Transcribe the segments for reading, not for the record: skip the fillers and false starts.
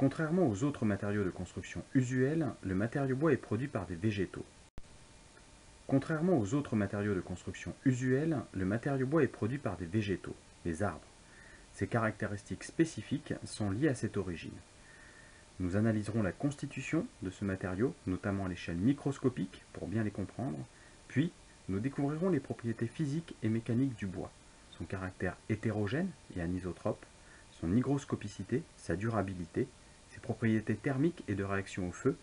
Contrairement aux autres matériaux de construction usuels, le matériau bois est produit par des végétaux. Contrairement aux autres matériaux de construction usuels, le matériau bois est produit par des végétaux, des arbres. Ces caractéristiques spécifiques sont liées à cette origine. Nous analyserons la constitution de ce matériau, notamment à l'échelle microscopique, pour bien les comprendre, puis nous découvrirons les propriétés physiques et mécaniques du bois, son caractère hétérogène et anisotrope, son hygroscopicité, sa durabilité, ses propriétés thermiques et de réaction au feu.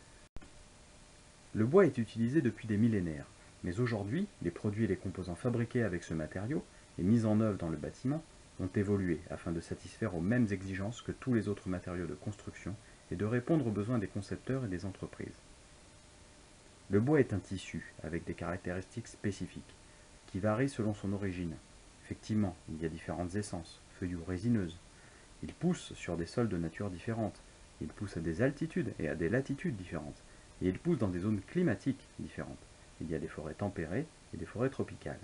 Le bois est utilisé depuis des millénaires, mais aujourd'hui, les produits et les composants fabriqués avec ce matériau et mis en œuvre dans le bâtiment ont évolué afin de satisfaire aux mêmes exigences que tous les autres matériaux de construction et de répondre aux besoins des concepteurs et des entreprises. Le bois est un tissu avec des caractéristiques spécifiques, qui varient selon son origine. Effectivement, il y a différentes essences, feuillues ou résineuses. Il pousse sur des sols de nature différente. Il pousse à des altitudes et à des latitudes différentes. Et il pousse dans des zones climatiques différentes. Il y a des forêts tempérées et des forêts tropicales.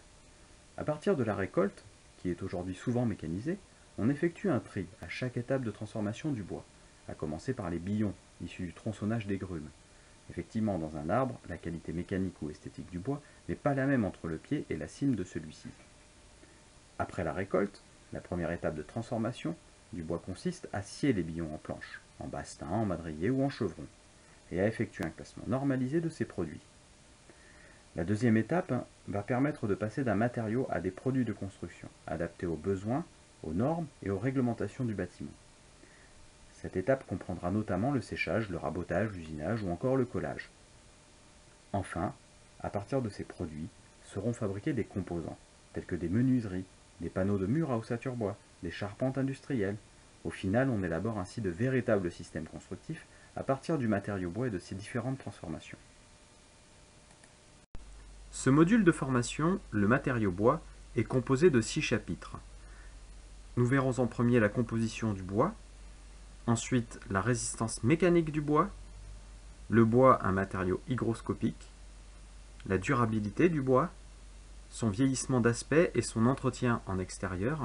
À partir de la récolte, qui est aujourd'hui souvent mécanisée, on effectue un tri à chaque étape de transformation du bois, à commencer par les billons, issus du tronçonnage des grumes. Effectivement, dans un arbre, la qualité mécanique ou esthétique du bois n'est pas la même entre le pied et la cime de celui-ci. Après la récolte, la première étape de transformation du bois consiste à scier les billons en planches, en bastin, en madrier ou en chevron, et à effectuer un classement normalisé de ces produits. La deuxième étape va permettre de passer d'un matériau à des produits de construction, adaptés aux besoins, aux normes et aux réglementations du bâtiment. Cette étape comprendra notamment le séchage, le rabotage, l'usinage ou encore le collage. Enfin, à partir de ces produits, seront fabriqués des composants, tels que des menuiseries, des panneaux de murs à ossature bois, des charpentes industrielles. Au final, on élabore ainsi de véritables systèmes constructifs à partir du matériau bois et de ses différentes transformations. Ce module de formation, le matériau bois, est composé de 6 chapitres. Nous verrons en premier la composition du bois, ensuite la résistance mécanique du bois, le bois, un matériau hygroscopique, la durabilité du bois, son vieillissement d'aspect et son entretien en extérieur,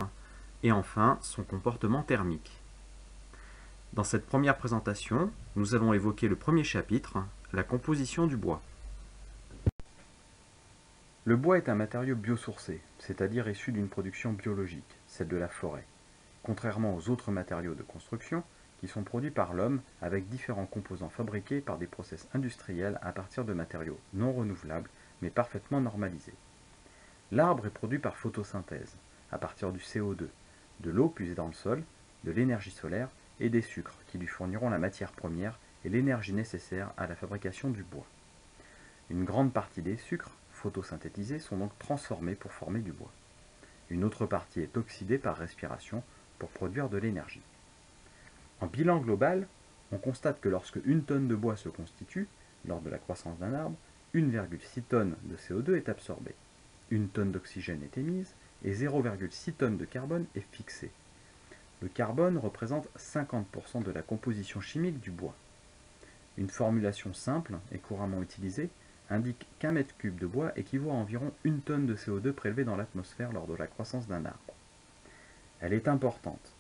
et enfin son comportement thermique. Dans cette première présentation, nous allons évoquer le premier chapitre, la composition du bois. Le bois est un matériau biosourcé, c'est-à-dire issu d'une production biologique, celle de la forêt, contrairement aux autres matériaux de construction qui sont produits par l'homme avec différents composants fabriqués par des process industriels à partir de matériaux non renouvelables mais parfaitement normalisés. L'arbre est produit par photosynthèse, à partir du CO2, de l'eau puisée dans le sol, de l'énergie solaire et des sucres qui lui fourniront la matière première et l'énergie nécessaire à la fabrication du bois. Une grande partie des sucres photosynthétisés sont donc transformés pour former du bois. Une autre partie est oxydée par respiration pour produire de l'énergie. En bilan global, on constate que lorsque 1 tonne de bois se constitue, lors de la croissance d'un arbre, 1,6 tonnes de CO2 est absorbée, 1 tonne d'oxygène est émise et 0,6 tonnes de carbone est fixée. Le carbone représente 50% de la composition chimique du bois. Une formulation simple et couramment utilisée indique qu'un mètre cube de bois équivaut à environ 1 tonne de CO2 prélevée dans l'atmosphère lors de la croissance d'un arbre. Elle est importante,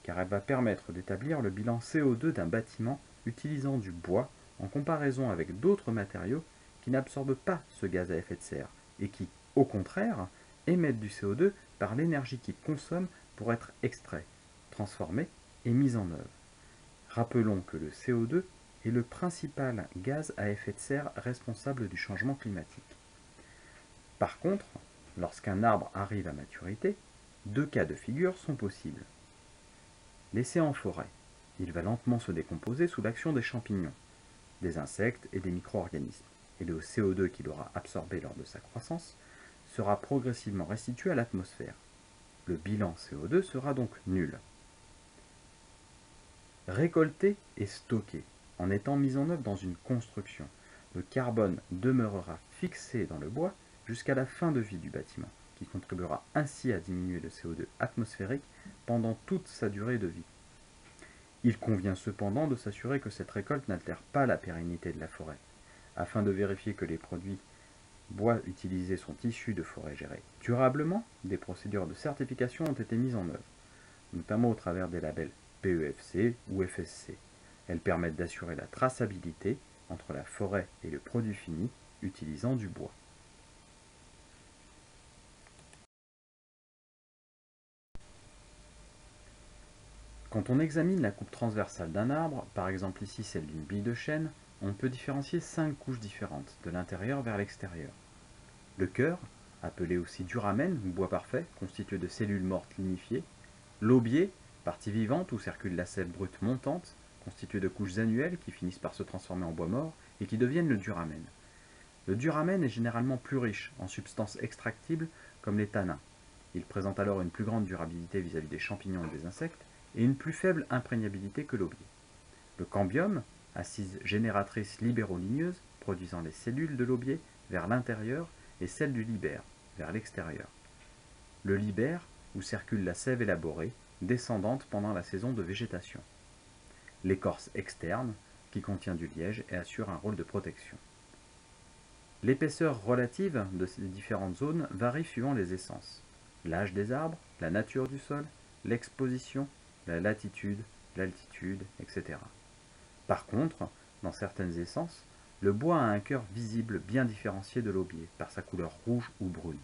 car elle va permettre d'établir le bilan CO2 d'un bâtiment utilisant du bois en comparaison avec d'autres matériaux qui n'absorbent pas ce gaz à effet de serre et qui, au contraire, émettent du CO2 par l'énergie qu'ils consomment pour être extraits, transformés et mis en œuvre. Rappelons que le CO2 est le principal gaz à effet de serre responsable du changement climatique. Par contre, lorsqu'un arbre arrive à maturité, 2 cas de figure sont possibles. Laissé en forêt, il va lentement se décomposer sous l'action des champignons, des insectes et des micro-organismes, et le CO2 qu'il aura absorbé lors de sa croissance sera progressivement restitué à l'atmosphère. Le bilan CO2 sera donc nul. Récolté et stocké, en étant mis en œuvre dans une construction, le carbone demeurera fixé dans le bois jusqu'à la fin de vie du bâtiment, qui contribuera ainsi à diminuer le CO2 atmosphérique pendant toute sa durée de vie. Il convient cependant de s'assurer que cette récolte n'altère pas la pérennité de la forêt, afin de vérifier que les produits bois utilisés sont issus de forêts gérées durablement. Des procédures de certification ont été mises en œuvre, notamment au travers des labels PEFC ou FSC. Elles permettent d'assurer la traçabilité entre la forêt et le produit fini utilisant du bois. Quand on examine la coupe transversale d'un arbre, par exemple ici celle d'une bille de chêne, on peut différencier 5 couches différentes, de l'intérieur vers l'extérieur. Le cœur, appelé aussi duramen ou bois parfait, constitué de cellules mortes lignifiées. L'aubier, partie vivante où circule la sève brute montante, constituée de couches annuelles qui finissent par se transformer en bois mort et qui deviennent le duramen. Le duramen est généralement plus riche en substances extractibles comme les tanins. Il présente alors une plus grande durabilité vis-à-vis des champignons et des insectes et une plus faible imprégnabilité que l'aubier. Le cambium, assise génératrice libéroligneuses, produisant les cellules de l'aubier vers l'intérieur et celles du libère vers l'extérieur. Le libère, où circule la sève élaborée, descendante pendant la saison de végétation. L'écorce externe, qui contient du liège et assure un rôle de protection. L'épaisseur relative de ces différentes zones varie suivant les essences, l'âge des arbres, la nature du sol, l'exposition, la latitude, l'altitude, etc. Par contre, dans certaines essences, le bois a un cœur visible bien différencié de l'aubier par sa couleur rouge ou brune,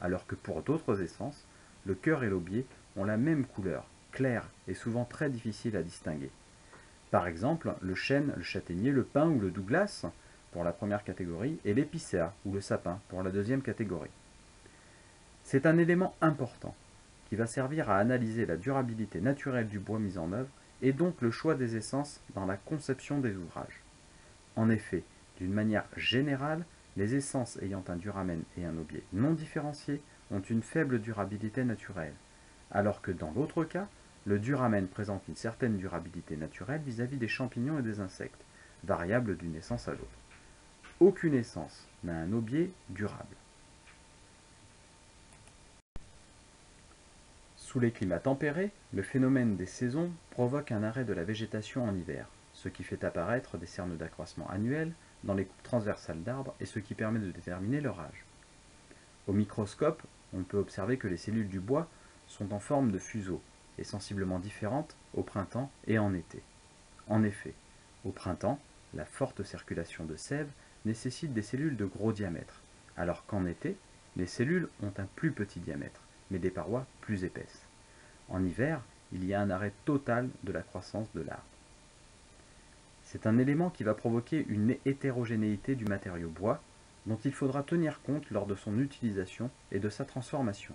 alors que pour d'autres essences, le cœur et l'aubier ont la même couleur, claire et souvent très difficile à distinguer. Par exemple, le chêne, le châtaignier, le pin ou le douglas pour la première catégorie et l'épicéa ou le sapin pour la deuxième catégorie. C'est un élément important qui va servir à analyser la durabilité naturelle du bois mis en œuvre et donc le choix des essences dans la conception des ouvrages. En effet, d'une manière générale, les essences ayant un duramen et un aubier non différenciés ont une faible durabilité naturelle, alors que dans l'autre cas, le duramen présente une certaine durabilité naturelle vis-à-vis des champignons et des insectes, variable d'une essence à l'autre. Aucune essence n'a un aubier durable. Sous les climats tempérés, le phénomène des saisons provoque un arrêt de la végétation en hiver, ce qui fait apparaître des cernes d'accroissement annuelles dans les coupes transversales d'arbres et ce qui permet de déterminer leur âge. Au microscope, on peut observer que les cellules du bois sont en forme de fuseaux et sensiblement différentes au printemps et en été. En effet, au printemps, la forte circulation de sève nécessite des cellules de gros diamètre, alors qu'en été, les cellules ont un plus petit diamètre, mais des parois plus épaisses. En hiver, il y a un arrêt total de la croissance de l'arbre. C'est un élément qui va provoquer une hétérogénéité du matériau bois, dont il faudra tenir compte lors de son utilisation et de sa transformation.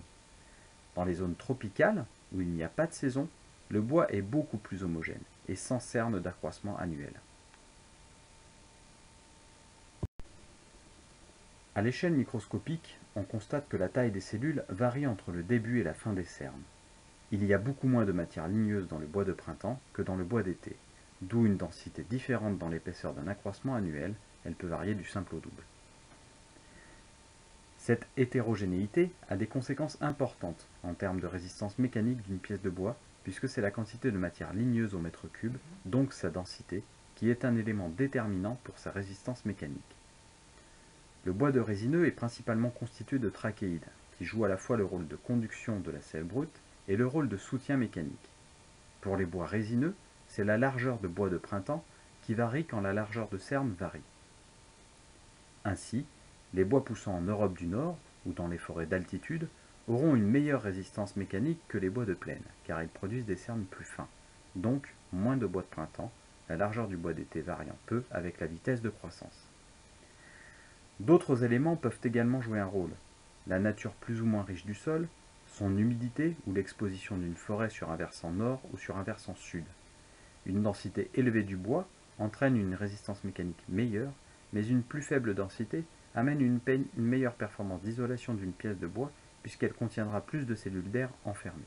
Dans les zones tropicales, où il n'y a pas de saison, le bois est beaucoup plus homogène et sans cernes d'accroissement annuel. À l'échelle microscopique, on constate que la taille des cellules varie entre le début et la fin des cernes. Il y a beaucoup moins de matière ligneuse dans le bois de printemps que dans le bois d'été, d'où une densité différente dans l'épaisseur d'un accroissement annuel, elle peut varier du simple au double. Cette hétérogénéité a des conséquences importantes en termes de résistance mécanique d'une pièce de bois, puisque c'est la quantité de matière ligneuse au mètre cube, donc sa densité, qui est un élément déterminant pour sa résistance mécanique. Le bois de résineux est principalement constitué de trachéides, qui jouent à la fois le rôle de conduction de la sève brute et le rôle de soutien mécanique. Pour les bois résineux, c'est la largeur de bois de printemps qui varie quand la largeur de cerne varie. Ainsi, les bois poussant en Europe du Nord ou dans les forêts d'altitude auront une meilleure résistance mécanique que les bois de plaine, car ils produisent des cernes plus fins, donc moins de bois de printemps, la largeur du bois d'été variant peu avec la vitesse de croissance. D'autres éléments peuvent également jouer un rôle. La nature plus ou moins riche du sol, son humidité ou l'exposition d'une forêt sur un versant nord ou sur un versant sud. Une densité élevée du bois entraîne une résistance mécanique meilleure, mais une plus faible densité amène une meilleure performance d'isolation d'une pièce de bois puisqu'elle contiendra plus de cellules d'air enfermées.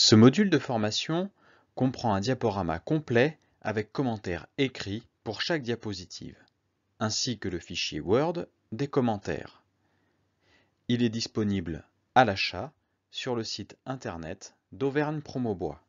Ce module de formation comprend un diaporama complet avec commentaires écrits pour chaque diapositive, ainsi que le fichier Word des commentaires. Il est disponible à l'achat sur le site internet d'Auvergne Promobois.